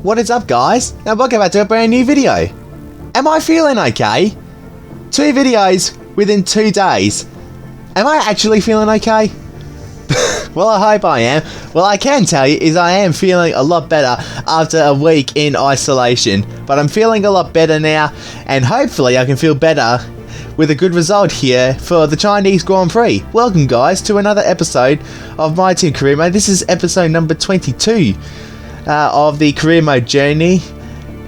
What is up, guys, and welcome back to a brand new video. Am I feeling okay? 2 videos within 2 days. Am I actually feeling okay? Well, I hope I am. Well, I can tell you is I am feeling a lot better after a week in isolation. But I'm feeling a lot better now, and hopefully I can feel better with a good result here for the Chinese Grand Prix. Welcome, guys, to another episode of my Team Career Mode. This is episode number 22 of the Career Mode journey,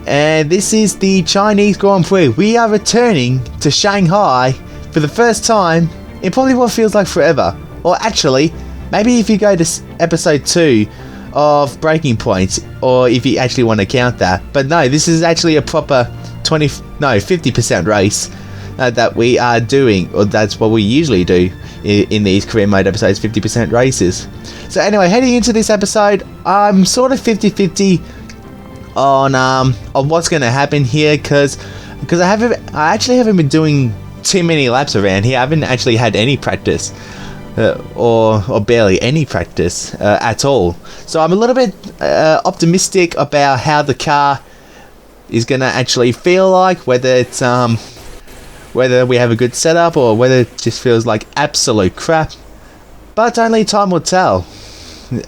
and this is the Chinese Grand Prix. We are returning to Shanghai for the first time in probably what feels like forever. Or actually, maybe if you go to episode 2 of Breaking Point, or if you actually want to count that. But no, this is actually a proper 50% race that we are doing, or that's what we usually do in these Career Mode episodes, 50% races. So anyway, heading into this episode, I'm sort of 50-50 on what's going to happen here, because I actually haven't been doing too many laps around here. I haven't actually had any practice, or barely any practice at all. So I'm a little bit optimistic about how the car is going to actually feel like, whether we have a good setup or whether it just feels like absolute crap. But only time will tell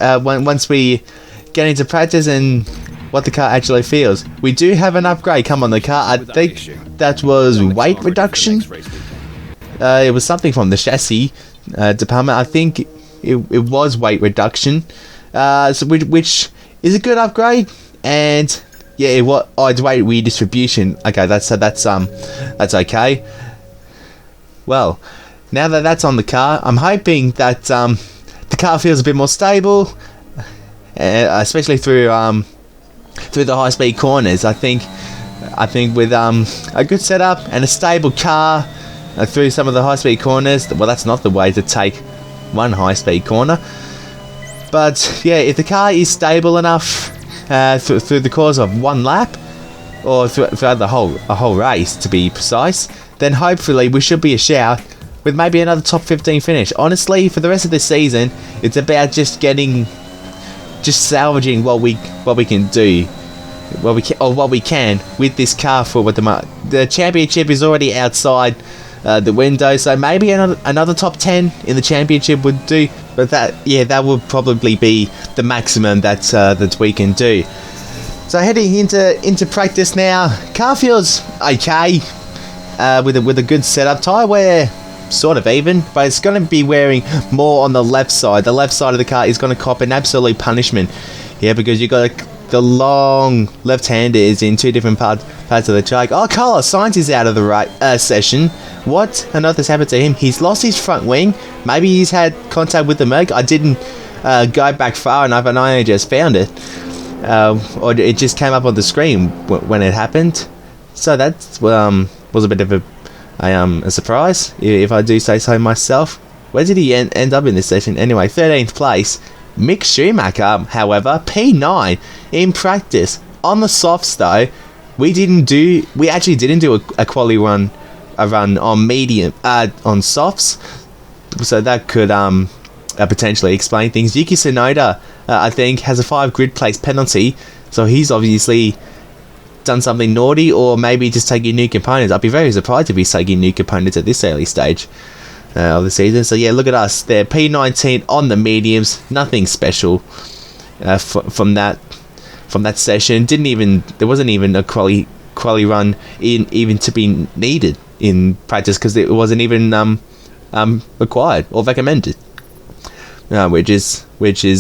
once we get into practice and what the car actually feels. We do have an upgrade come on the car. I think that was weight reduction. It was something from the chassis department. I think it was weight reduction, which is a good upgrade. And yeah, it's weight redistribution. Okay, that's okay. Well, now that that's on the car, I'm hoping that the car feels a bit more stable, especially through the high-speed corners. I think with a good setup and a stable car through some of the high-speed corners. Well, that's not the way to take one high-speed corner. But yeah, if the car is stable enough through the course of one lap, or throughout the whole race to be precise, then hopefully we should be a shout with maybe another top 15 finish. Honestly, for the rest of the season, it's about just salvaging what we can do, what we can with this car for what the championship is already outside the window. So maybe another top 10 in the championship would do. But that would probably be the maximum that we can do. So heading into practice now, car feels okay with a good setup. Tyre wear sort of even, but it's going to be wearing more on the left side. The left side of the car is going to cop an absolute punishment here, because you got the long left-hander is in 2 different parts of the track. Oh, Carlos Sainz is out of the session. What on earth has happened to him? He's lost his front wing. Maybe he's had contact with the Merc. I didn't go back far enough, and I only just found it, or it just came up on the screen when it happened. So that was a bit of a surprise, if I do say so myself. Where did he end up in this session? Anyway, 13th place. Mick Schumacher, however, P9 in practice. On the softs though, we actually didn't do a quali run on medium on softs, so that could potentially explain things. Yuki Tsunoda, I think, has a 5 grid place penalty, so he's obviously done something naughty, or maybe just taking new components. I'd be very surprised if he's taking new components at this early stage of the season. So yeah, look at us there, P19 on the mediums. Nothing special from that session. There wasn't even a quali run even to be needed in practice, because it wasn't even required or recommended, which is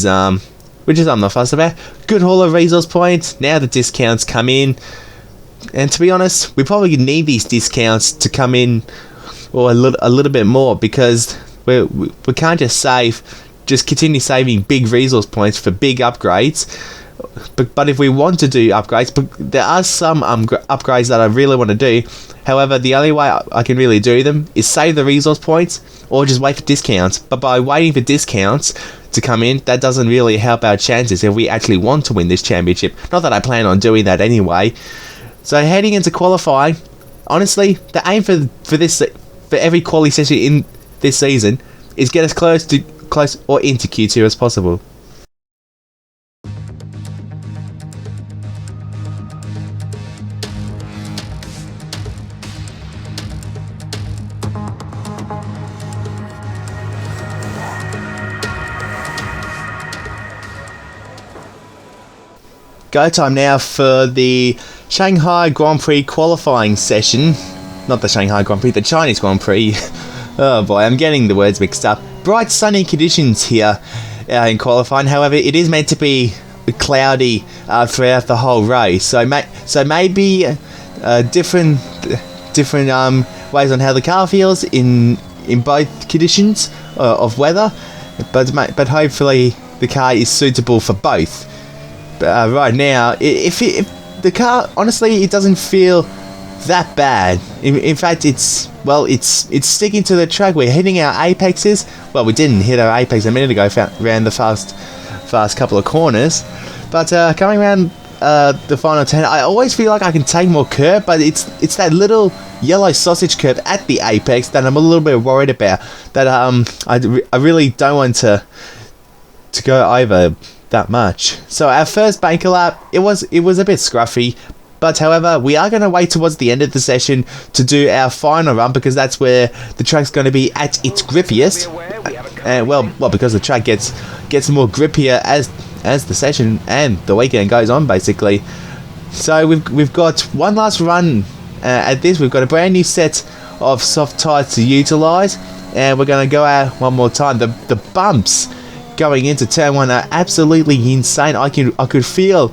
I'm not fussed about. Good haul of resource points. Now the discounts come in, and to be honest, we probably need these discounts to come in, or a little bit more, because we can't just continue saving big resource points for big upgrades. But if we want to do upgrades, but there are some upgrades that I really want to do. However, the only way I can really do them is save the resource points, or just wait for discounts. But by waiting for discounts to come in, that doesn't really help our chances if we actually want to win this championship. Not that I plan on doing that anyway. So heading into qualifying, honestly, the aim for every quali session in this season is get as close, or into Q2 as possible. Go time now for the Shanghai Grand Prix qualifying session. Not the Shanghai Grand Prix, the Chinese Grand Prix. Oh boy, I'm getting the words mixed up. Bright sunny conditions here in qualifying. However, it is meant to be cloudy throughout the whole race. So maybe different ways on how the car feels in both conditions of weather. But hopefully the car is suitable for both. But right now, if the car, honestly, it doesn't feel that bad. In fact, it's sticking to the track. We're hitting our apexes. Well, we didn't hit our apex a minute ago. Ran the fast couple of corners, but coming around the final 10, I always feel like I can take more curb, but it's that little yellow sausage curb at the apex that I'm a little bit worried about. That I really don't want to go over that much. So our first banker lap, it was a bit scruffy, but however, we are going to wait towards the end of the session to do our final run, because that's where the track's going to be at its grippiest. And well, because the track gets more grippier as the session and the weekend goes on, basically. So we've got one last run at this. We've got a brand new set of soft tyres to utilise, and we're going to go out one more time. The bumps going into turn 1 are absolutely insane. I could feel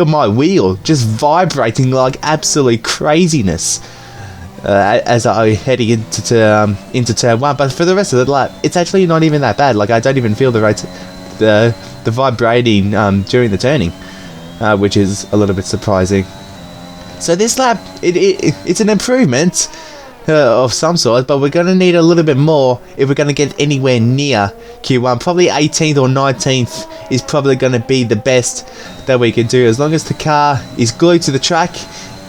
my wheel just vibrating like absolute craziness as I heading into turn 1. But for the rest of the lap, it's actually not even that bad. Like, I don't even feel the vibrating during the turning, which is a little bit surprising. So this lap, it's an improvement of some sort, but we're going to need a little bit more if we're going to get anywhere near Q1. Probably 18th or 19th is probably going to be the best that we can do, as long as the car is glued to the track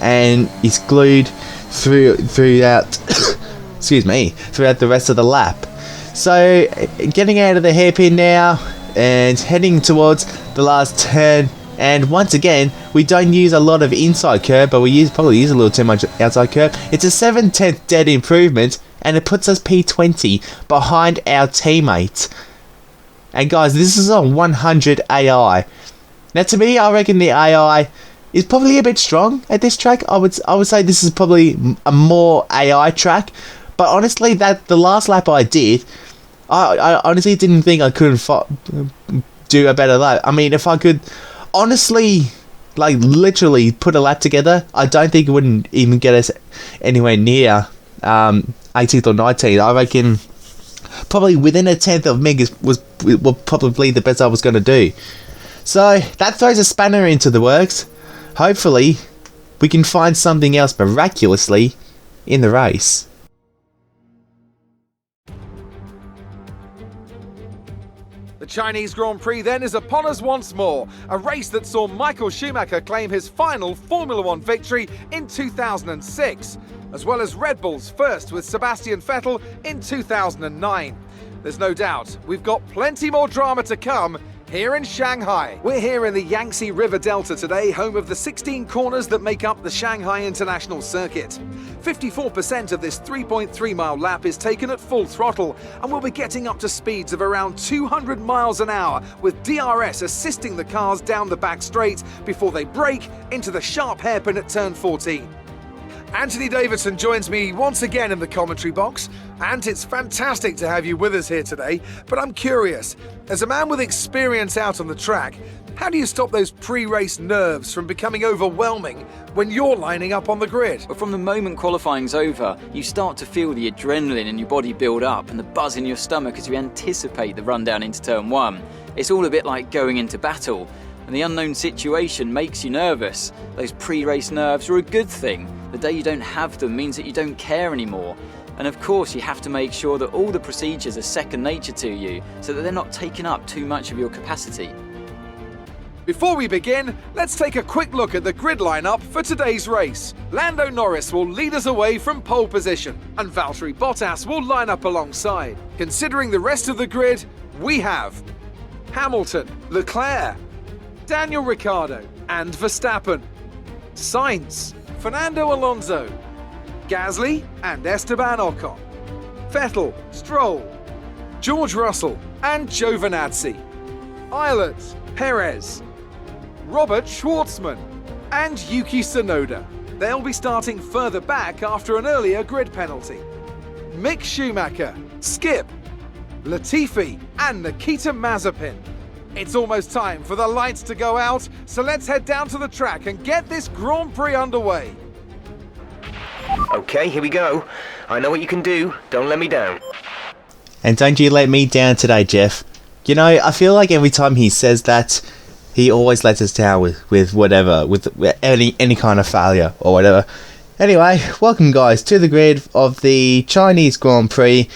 and is glued throughout throughout the rest of the lap. So getting out of the hairpin now and heading towards the last turn. And once again, we don't use a lot of inside curb, but we probably use a little too much outside curb. It's a 7/10 dead improvement, and it puts us P20 behind our teammates. And guys, this is on 100 AI. Now, to me, I reckon the AI is probably a bit strong at this track. I would say this is probably a more AI track. But honestly, the last lap I did, I honestly didn't think I could do a better lap. I mean, if I could honestly, like, literally put a lap together, I don't think it wouldn't even get us anywhere near 18th or 19th. I reckon probably within a tenth of Mig was probably the best I was going to do. So that throws a spanner into the works. Hopefully we can find something else miraculously in the race. The Chinese Grand Prix then is upon us once more, a race that saw Michael Schumacher claim his final Formula One victory in 2006, as well as Red Bull's first with Sebastian Vettel in 2009. There's no doubt we've got plenty more drama to come here in Shanghai. We're here in the Yangtze River Delta today, home of the 16 corners that make up the Shanghai International Circuit. 54% of this 3.3-mile lap is taken at full throttle, and we'll be getting up to speeds of around 200 miles an hour, with DRS assisting the cars down the back straight before they brake into the sharp hairpin at turn 14. Anthony Davidson joins me once again in the commentary box. And it's fantastic to have you with us here today, but I'm curious, as a man with experience out on the track, how do you stop those pre-race nerves from becoming overwhelming when you're lining up on the grid? But from the moment qualifying's over, you start to feel the adrenaline in your body build up and the buzz in your stomach as you anticipate the run down into turn 1. It's all a bit like going into battle, and the unknown situation makes you nervous. Those pre-race nerves are a good thing. The day you don't have them means that you don't care anymore. And of course, you have to make sure that all the procedures are second nature to you, so that they're not taking up too much of your capacity. Before we begin, let's take a quick look at the grid lineup for today's race. Lando Norris will lead us away from pole position, and Valtteri Bottas will line up alongside. Considering the rest of the grid, we have Hamilton, Leclerc, Daniel Ricciardo and Verstappen, Sainz, Fernando Alonso, Gasly and Esteban Ocon, Vettel, Stroll, George Russell and Giovinazzi, Eilert, Perez, Robert Schwartzman, and Yuki Tsunoda. They'll be starting further back after an earlier grid penalty. Mick Schumacher, Skip, Latifi, and Nikita Mazepin. It's almost time for the lights to go out, so let's head down to the track and get this Grand Prix underway. Okay, here we go. I know what you can do. Don't let me down. And don't you let me down today, Jeff. You know, I feel like every time he says that, he always lets us down with whatever, with any kind of failure or whatever. Anyway, welcome guys to the grid of the Chinese Grand Prix.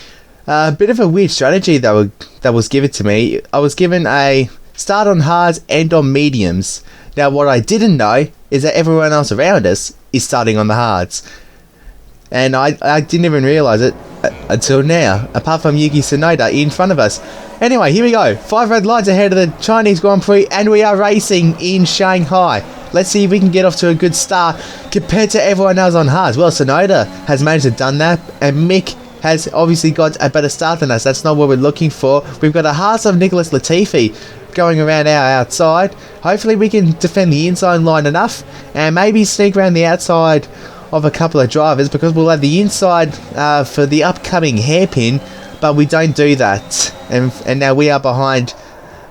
A bit of a weird strategy that was given to me. I was given a start on hards, end on mediums. Now what I didn't know is that everyone else around us is starting on the hards. And I didn't even realise it until now, apart from Yuki Tsunoda in front of us. Anyway, here we go. 5 red lights ahead of the Chinese Grand Prix, and we are racing in Shanghai. Let's see if we can get off to a good start compared to everyone else on hards. Well, Tsunoda has managed to done that, and Mick has obviously got a better start than us. That's not what we're looking for. We've got a Haas of Nicholas Latifi going around our outside. Hopefully we can defend the inside line enough, and maybe sneak around the outside of a couple of drivers, because we'll have the inside for the upcoming hairpin, but we don't do that. And now we are behind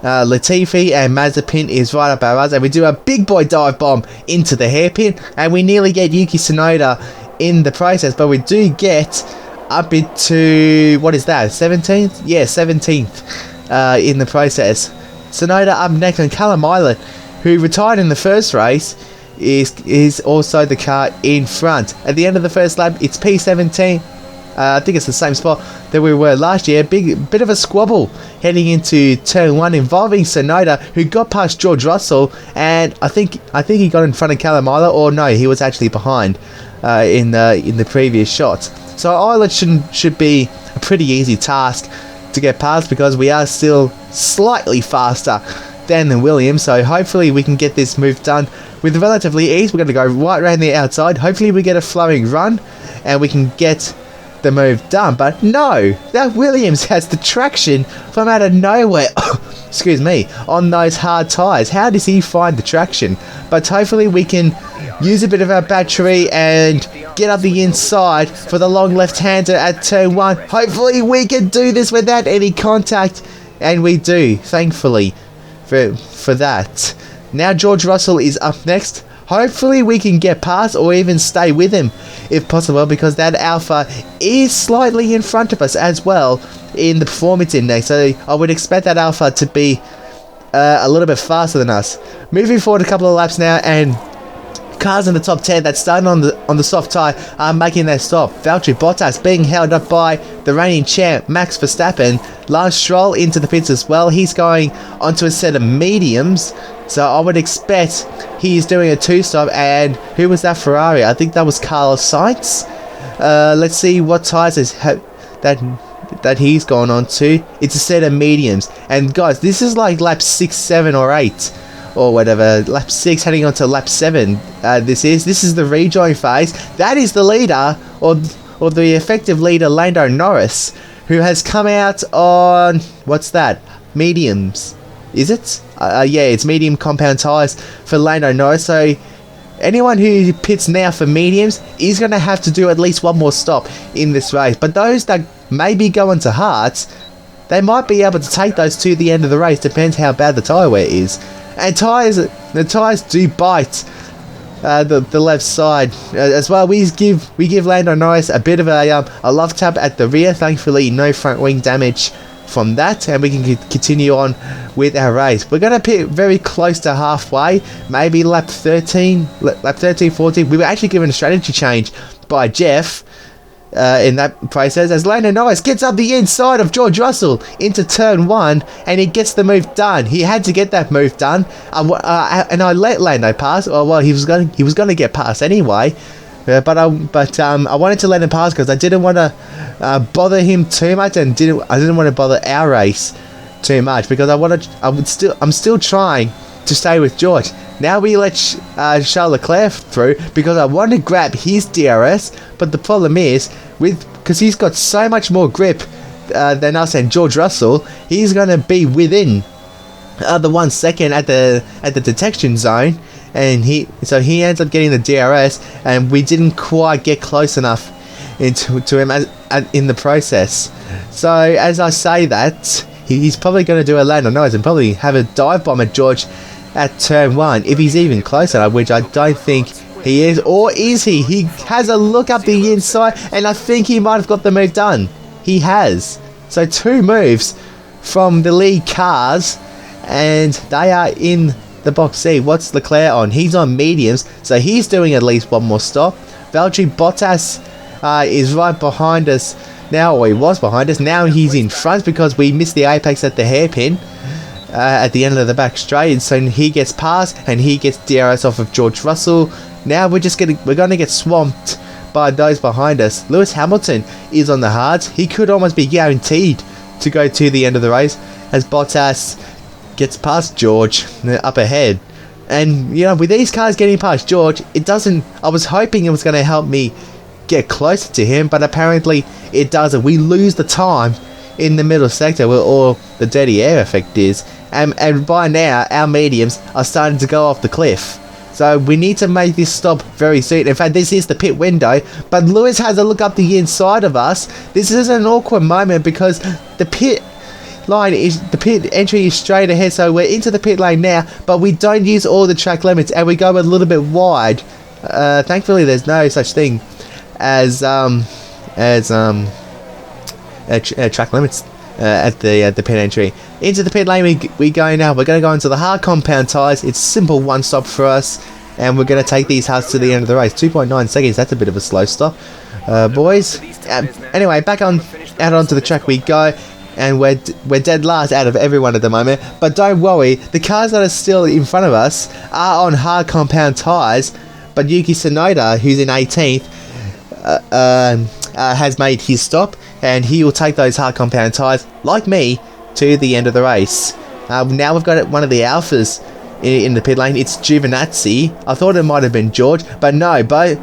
Latifi, and Mazepin is right up our us, and we do a big boy dive bomb into the hairpin, and we nearly get Yuki Tsunoda in the process, but we do get up into, what is that, 17th? Yeah, 17th in the process. Tsunoda up next, and Callum Islet, who retired in the first race, is also the car in front. At the end of the first lap, it's P17. I think it's the same spot that we were last year. Bit of a squabble heading into turn 1 involving Tsunoda, who got past George Russell, and I think he got in front of Callum Islet, or no, he was actually behind in the previous shot. So Islet should be a pretty easy task to get past, because we are still slightly faster than Williams. So hopefully we can get this move done with relatively ease. We're going to go right around the outside. Hopefully we get a flowing run and we can get the move done. But no, that Williams has the traction from out of nowhere. Excuse me, on those hard tyres. How does he find the traction? But hopefully we can use a bit of our battery and get up the inside for the long left-hander at turn 1. Hopefully we can do this without any contact, and we do, thankfully, for that. Now George Russell is up next. Hopefully we can get past or even stay with him if possible, because that Alpha is slightly in front of us as well in the performance index. So I would expect that Alpha to be a little bit faster than us. Moving forward a couple of laps now, and cars in the top 10 that started on the soft tyre are making their stop. Valtteri Bottas being held up by the reigning champ Max Verstappen. Lance Stroll into the pits as well. He's going onto a set of mediums, so I would expect he's doing a 2-stop. And who was that Ferrari? I think that was Carlos Sainz. Let's see what tyres that he's gone on to. It's a set of mediums, and guys, this is like lap 6, 7 or 8 or whatever, lap 6 heading on to lap 7. This is the rejoin phase. That is the leader, or the effective leader, Lando Norris, who has come out on, what's that, mediums, is it? Yeah, it's medium compound tyres for Lando Norris. So anyone who pits now for mediums is going to have to do at least one more stop in this race. But those that maybe go into hards, they might be able to take those to the end of the race. Depends how bad the tyre wear is. And the tyres do bite the left side as well. We give Lando Norris a bit of a love tap at the rear. Thankfully, no front wing damage from that, and we can continue on with our race. We're going to pit very close to halfway, maybe lap 13, 14. We were actually given a strategy change by Jeff in that process, as Lando Norris gets up the inside of George Russell into turn 1, and he gets the move done. He had to get that move done, and I let Lando pass. Well, he was going to get past anyway, but I wanted to let him pass because I didn't want to bother him too much, and I didn't want to bother our race too much, because I'm still trying to stay with George. Now we let Charles Leclerc through because I want to grab his DRS, but the problem is, because he's got so much more grip than us and George Russell, he's going to be within the 1 second at the detection zone, and he ends up getting the DRS, and we didn't quite get close enough to him in the process. So as I say that, he's probably going to do a land on nose and probably have a dive bomb at George at turn 1 if he's even close enough, which I don't think he is. Or is he? He has a look up the inside, and I think he might have got the move done. He has. So 2 moves from the lead cars, and they are in the box C. What's Leclerc on? He's on mediums, so he's doing at least 1 more stop. Valtteri Bottas is right behind us now, or he was behind us. Now he's in front because we missed the apex at the hairpin at the end of the back straight, so he gets past and he gets DRS off of George Russell. Now we're going to get swamped by those behind us. Lewis Hamilton is on the hards. He could almost be guaranteed to go to the end of the race as Bottas gets past George up ahead. And you know, with these cars getting past George, I was hoping it was going to help me get closer to him, but apparently it doesn't. We lose the time in the middle sector where all the dirty air effect is, and by now our mediums are starting to go off the cliff. So we need to make this stop very soon. In fact, this is the pit window, but Lewis has a look up the inside of us. This is an awkward moment because the pit entry is straight ahead, so we're into the pit lane now, but we don't use all the track limits and we go a little bit wide. Thankfully there's no such thing as track limits at the pit entry. Into the pit lane we go now. We're going to go into the hard compound tyres. It's simple 1 stop for us, and we're going to take these hards to the end of the race. 2.9 seconds, that's a bit of a slow stop, boys. Anyway, back out onto the track we go, and we're dead last out of everyone at the moment. But don't worry, the cars that are still in front of us are on hard compound tyres, but Yuki Tsunoda, who's in 18th, has made his stop, and he will take those hard compound tyres, like me, to the end of the race. Now we've got one of the alphas in the pit lane. It's Giovinazzi. I thought it might have been George, but no, both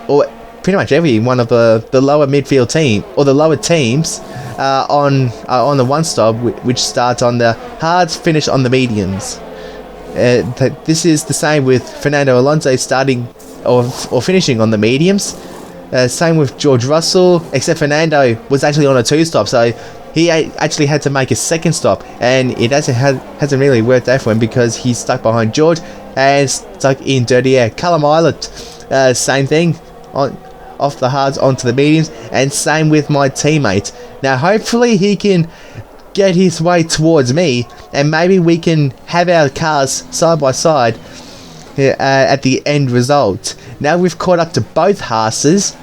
or pretty much every one of the lower midfield team or the lower teams on the 1 stop, which starts on the hards, finish on the mediums. This is the same with Fernando Alonso starting or finishing on the mediums. Same with George Russell, except Fernando was actually on a 2 stop, so he actually had to make a 2nd stop, and it hasn't really worked out for him because he's stuck behind George and stuck in dirty air. Callum Islet, same thing, off the hards onto the mediums, and same with my teammate. Now hopefully he can get his way towards me, and maybe we can have our cars side by side at the end result. Now we've caught up to both Haases,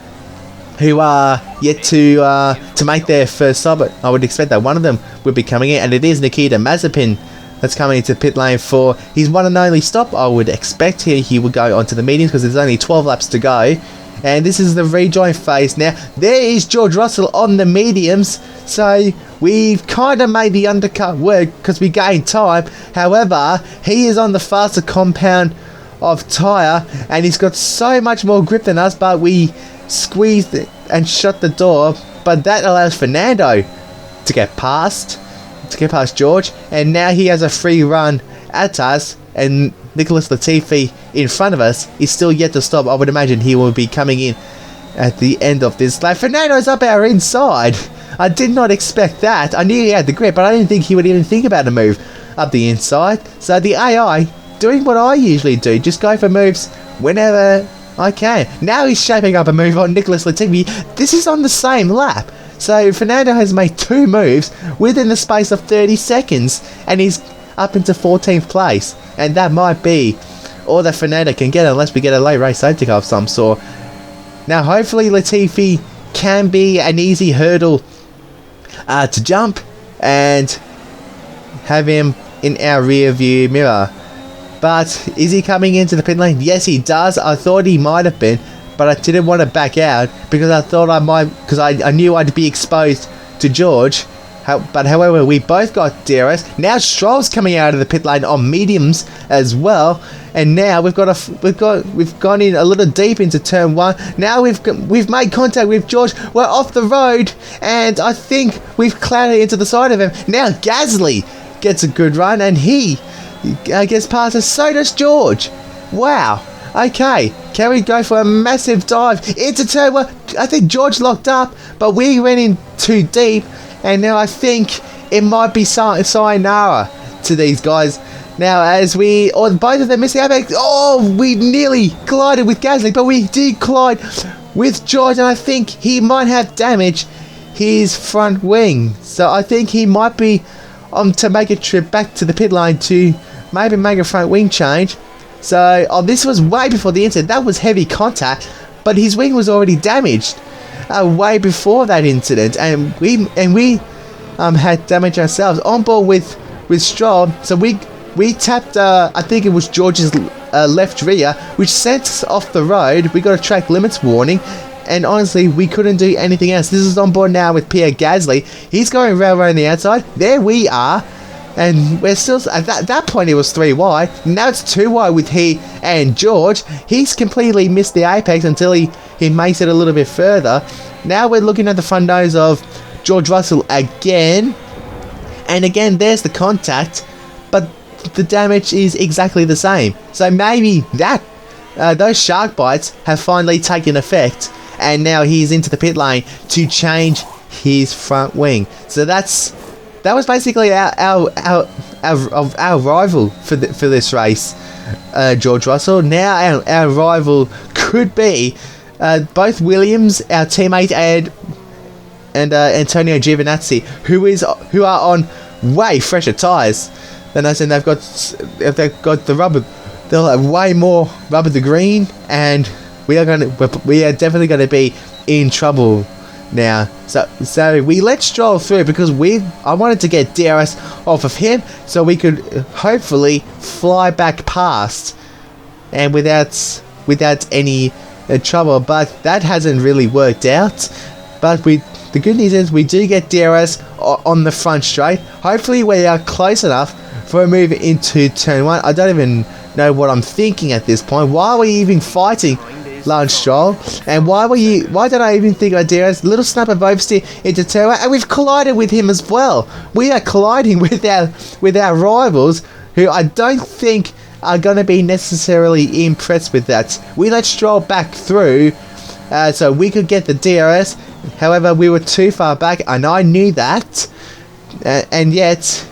who are yet to make their first stop. I would expect that one of them would be coming in, and it is Nikita Mazepin that's coming into pit lane for his one and only stop. I would expect he will go onto the mediums because there's only 12 laps to go, and this is the rejoin phase now. There is George Russell on the mediums, so we've kind of made the undercut work because we gained time. However, he is on the faster compound of tyre, and he's got so much more grip than us, but we squeezed it and shut the door. But that allows Fernando to get past George, and now he has a free run at us, and Nicholas Latifi in front of us is still yet to stop. I would imagine he will be coming in at the end of this lap. Fernando's up our inside. I did not expect that. I knew he had the grip, but I didn't think he would even think about a move up the inside. So the AI doing what I usually do, just go for moves whenever I can. Now he's shaping up a move on Nicholas Latifi. This is on the same lap. So Fernando has made 2 moves within the space of 30 seconds, and he's up into 14th place. And that might be all that Fernando can get unless we get a late race safety car of some sort. Now hopefully Latifi can be an easy hurdle to jump and have him in our rear view mirror. But is he coming into the pit lane? Yes, he does. I thought he might have been, but I didn't want to back out because I thought I might, because I knew I'd be exposed to George. But however, we both got DRS. Now Stroll's coming out of the pit lane on mediums as well, and now we've gone in a little deep into turn 1. Now we've made contact with George. We're off the road, and I think we've clouded into the side of him. Now Gasly gets a good run, and he gets past us. So does George. Wow. Okay, can we go for a massive dive into turn one? I think George locked up, but we went in too deep, and now I think it might be sayonara to these guys. Now, as both of them missing apex. Oh, we nearly collided with Gasly, but we did collide with George, and I think he might have damaged his front wing. So I think he might be to make a trip back to the pit lane to maybe make a front wing change. So, this was way before the incident. That was heavy contact, but his wing was already damaged way before that incident, and we had damage ourselves on board with Stroll. So we tapped, I think it was George's left rear, which sent us off the road. We got a track limits warning, and honestly, we couldn't do anything else. This is on board now with Pierre Gasly. He's going railroad on the outside. There we are. And we're still, at that point it was 3 wide. Now it's 2 wide with he and George. He's completely missed the apex until he makes it a little bit further. Now we're looking at the front nose of George Russell again. And again, there's the contact. But the damage is exactly the same. So maybe those shark bites have finally taken effect. And now he's into the pit lane to change his front wing. So that was basically our rival for this race, George Russell. Now our rival could be both Williams, our teammate, and Antonio Giovinazzi, who are on way fresher tyres than us, and they've got the rubber. They'll have way more rubber to green, and we are definitely going to be in trouble now. So we let Stroll through because I wanted to get DRS off of him so we could hopefully fly back past and without any trouble, but that hasn't really worked out. But the good news is we do get DRS on the front straight. Hopefully we are close enough for a move into turn 1. I don't even know what I'm thinking at this point. Why are we even fighting Lance Stroll? And why did I even think of DRS? Little snap of oversteer into turn 1, and we've collided with him as well. We are colliding with our rivals, who I don't think are going to be necessarily impressed with that. We let Stroll back through so we could get the DRS. However, we were too far back, and I knew that, and yet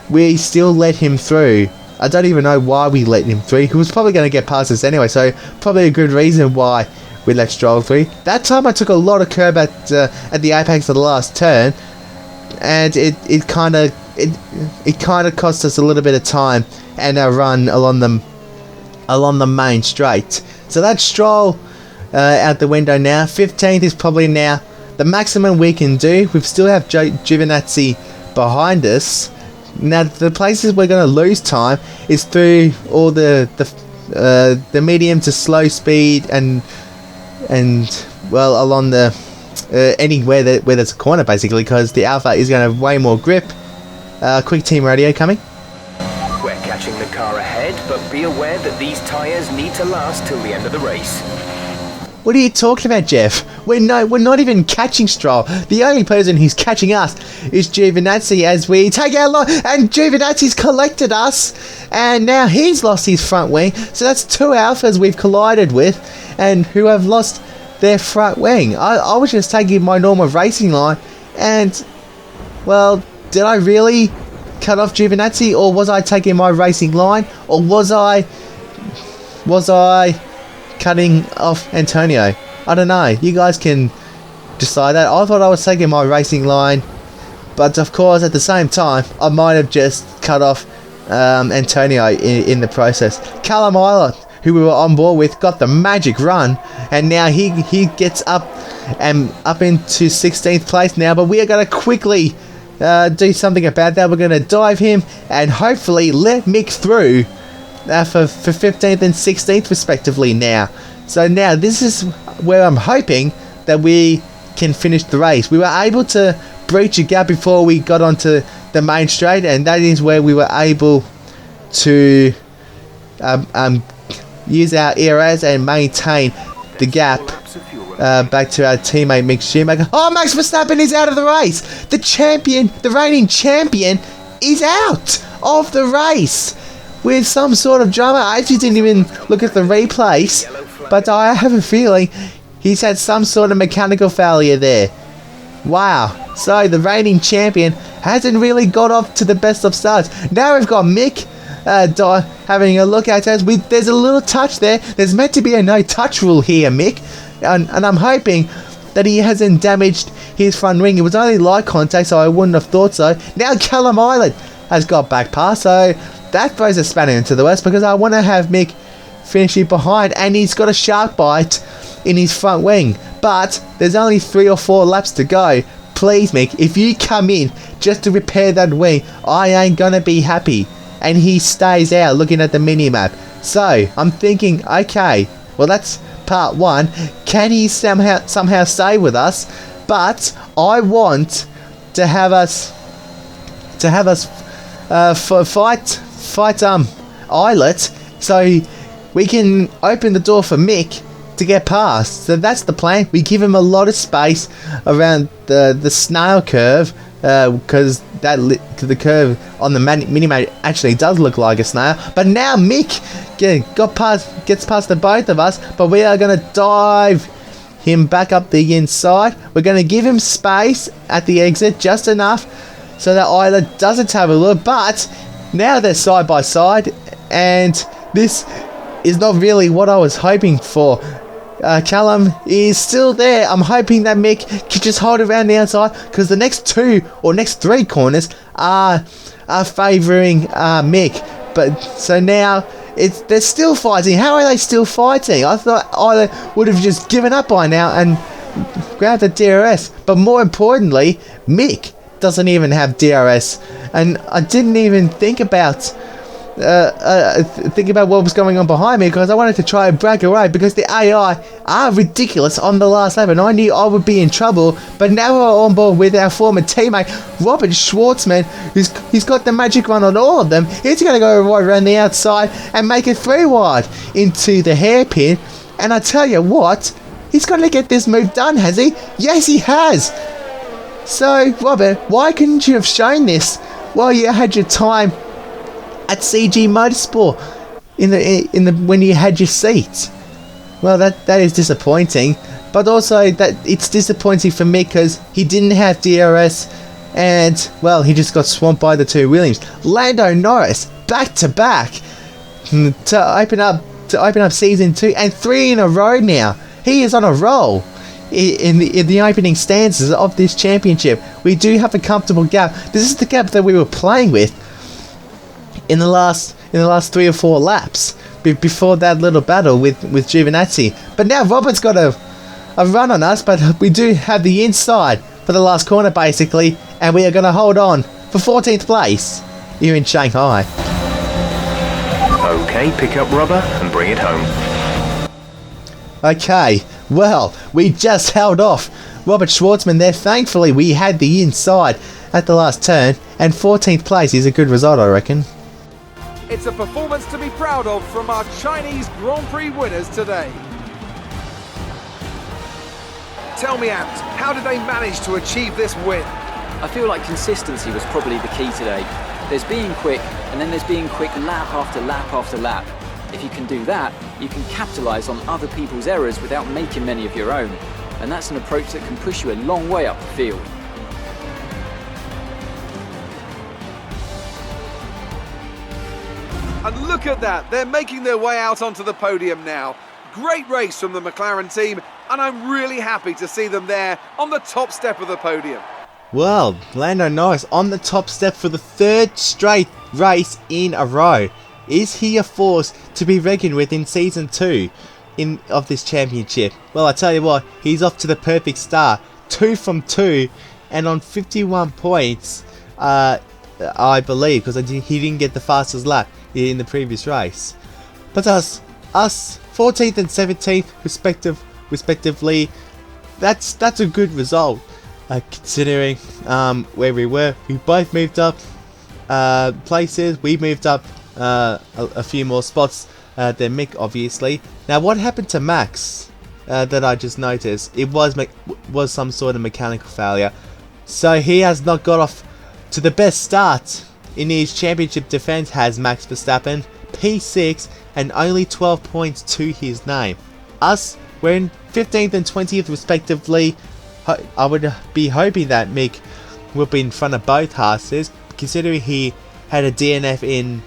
we still let him through. I don't even know why we let him through. He was probably going to get past us anyway, so probably a good reason why we let Stroll through. That time I took a lot of curb at the apex of the last turn, and it kind of cost us a little bit of time and our run along the main straight. So that's Stroll out the window now. 15th is probably now the maximum we can do. We still have Giovinazzi behind us. Now the places we're going to lose time is through all the medium to slow speed and well along the anywhere where there's a corner basically, because the Alpha is going to have way more grip. Quick team radio coming. We're catching the car ahead, but be aware that these tyres need to last till the end of the race. What are you talking about, Jeff? We're not even catching Stroll. The only person who's catching us is Giovinazzi as we take our line, and Giovinazzi's collected us, and now he's lost his front wing. So that's 2 Alphas we've collided with, and who have lost their front wing. I was just taking my normal racing line, and well, did I really cut off Giovinazzi, or was I taking my racing line, or was I cutting off Antonio? I don't know. You guys can decide that. I thought I was taking my racing line, but of course at the same time I might have just cut off Antonio in the process. Callum Island, who we were on board with, got the magic run, and now he gets up into 16th place now, but we are going to quickly do something about that. We're going to dive him and hopefully let Mick through for 15th and 16th respectively now. So now this is where I'm hoping that we can finish the race. We were able to breach a gap before we got onto the main straight, and that is where we were able to use our ERAs and maintain the gap back to our teammate Mick Schumacher. Oh, Max Verstappen is out of the race. The champion, the reigning champion, is out of the race with some sort of drama. I actually didn't even look at the replays, but I have a feeling he's had some sort of mechanical failure there. Wow. So the reigning champion hasn't really got off to the best of starts. Now we've got Mick having a look at us. There's a little touch there. There's meant to be a no touch rule here, Mick. And I'm hoping that he hasn't damaged his front wing. It was only light contact, so I wouldn't have thought so. Now Callum Island has got back past, so that throws a spanner into the works because I want to have Mick finishing behind, and he's got a shark bite in his front wing. But there's only 3 or 4 laps to go. Please, Mick, if you come in just to repair that wing, I ain't gonna be happy. And he stays out looking at the mini-map. So, I'm thinking, okay, well that's part 1. Can he somehow stay with us? But I want to have us fight Islet, so we can open the door for Mick to get past. So that's the plan. We give him a lot of space around the snail curve, because the curve on the minimap actually does look like a snail. But now Mick gets past the both of us, but we are going to dive him back up the inside. We're going to give him space at the exit, just enough so that Isla doesn't have a look. But now they're side by side, and this is not really what I was hoping for. Callum is still there. I'm hoping that Mick can just hold around the outside, because the next 2 or next 3 corners are favouring Mick. But so now they're still fighting. How are they still fighting? I thought either would have just given up by now and grabbed the DRS. But more importantly, Mick doesn't even have DRS, and I didn't even think about what was going on behind me, because I wanted to try and brag away, because the AI are ridiculous on the last lap, and I knew I would be in trouble. But now we're on board with our former teammate Robert Schwartzman, he's got the magic run on all of them. He's going to go right around the outside and make it 3 wide into the hairpin, and I tell you what, he's going to get this move done, has he? Yes, he has. So Robert, why couldn't you have shown this while you had your time at CG Motorsport in the when you had your seat? Well, that is disappointing, but also that it's disappointing for me because he didn't have DRS, and well, he just got swamped by the 2 Williams. Lando Norris back to back to open up season 2, and 3 in a row now. He is on a roll in the opening stances of this championship. We do have a comfortable gap. This is the gap that we were playing with in the last 3 or 4 laps before that little battle with Giovinazzi. But now Robert's got a run on us, but we do have the inside for the last corner basically, and we are going to hold on for 14th place here in Shanghai. Okay, pick up rubber and bring it home. Okay, well, we just held off Robert Schwartzman there. Thankfully, we had the inside at the last turn, and 14th place is a good result, I reckon. It's a performance to be proud of from our Chinese Grand Prix winners today. Tell me, Ant, how did they manage to achieve this win? I feel like consistency was probably the key today. There's being quick, and then there's being quick lap after lap after lap. If you can do that, you can capitalise on other people's errors without making many of your own. And that's an approach that can push you a long way up the field. And look at that, they're making their way out onto the podium now. Great race from the McLaren team, and I'm really happy to see them there on the top step of the podium. Well, Lando Norris on the top step for the 3rd straight race in a row. Is he a force to be reckoned with in Season 2 of this championship? Well, I tell you what, he's off to the perfect start. 2 from 2 and on 51 points, I believe, because he didn't get the fastest lap in the previous race. But us 14th and 17th respectively, that's a good result, considering where we were. We both moved up places. We moved up a few more spots than Mick, obviously. Now, what happened to Max that I just noticed? It was some sort of mechanical failure, so he has not got off to the best start in his championship defense has Max Verstappen, P6, and only 12 points to his name. Us, we're in 15th and 20th respectively. I would be hoping that Mick will be in front of both Haas's, considering he had a DNF in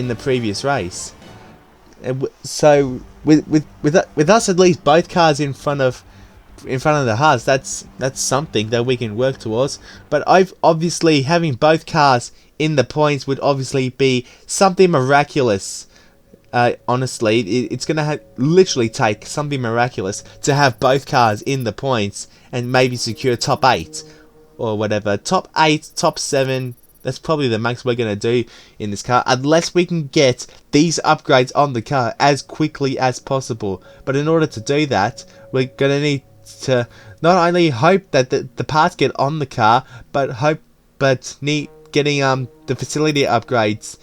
the previous race. And so with us at least both cars in front of the Haas, that's something that we can work towards. But obviously having both cars in the points would obviously be something miraculous. Honestly, it's gonna literally take something miraculous to have both cars in the points and maybe secure top 8 or whatever. Top 8, top 7. That's probably the max we're going to do in this car, unless we can get these upgrades on the car as quickly as possible. But in order to do that, we're going to need to not only hope that the parts get on the car, but need getting the facility upgrades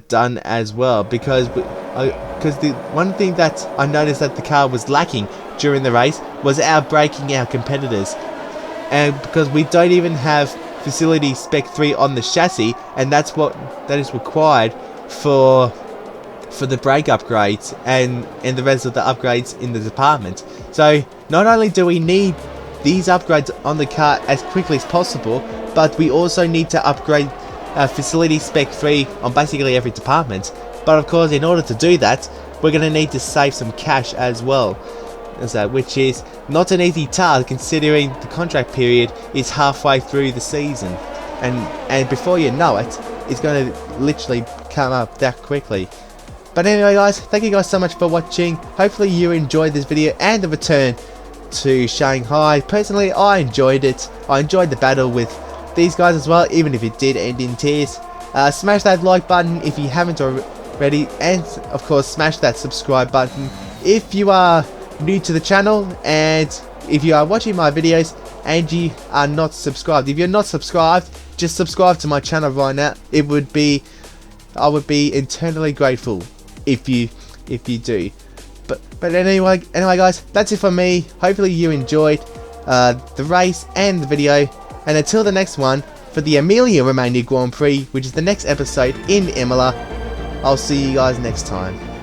done as well. Because the one thing that I noticed that the car was lacking during the race was outbraking our competitors. And because we don't even have facility spec 3 on the chassis, and that is required for the brake upgrades and the rest of the upgrades in the department. So not only do we need these upgrades on the car as quickly as possible, but we also need to upgrade facility spec 3 on basically every department. But of course, in order to do that, we're going to need to save some cash as well, which is not an easy task considering the contract period is halfway through the season, and before you know it, it's going to literally come up that quickly. But anyway guys, thank you guys so much for watching. Hopefully you enjoyed this video and the return to Shanghai. Personally, I enjoyed it. I enjoyed the battle with these guys as well, even if it did end in tears. Smash that like button if you haven't already, and of course smash that subscribe button if you are new to the channel, and if you are watching my videos and you are not subscribed. If you're not subscribed, just subscribe to my channel right now. I would be eternally grateful if you do. But anyway guys, that's it for me. Hopefully you enjoyed the race and the video, and until the next one for the Emilia Romagna Grand Prix, which is the next episode in Imola, I'll see you guys next time.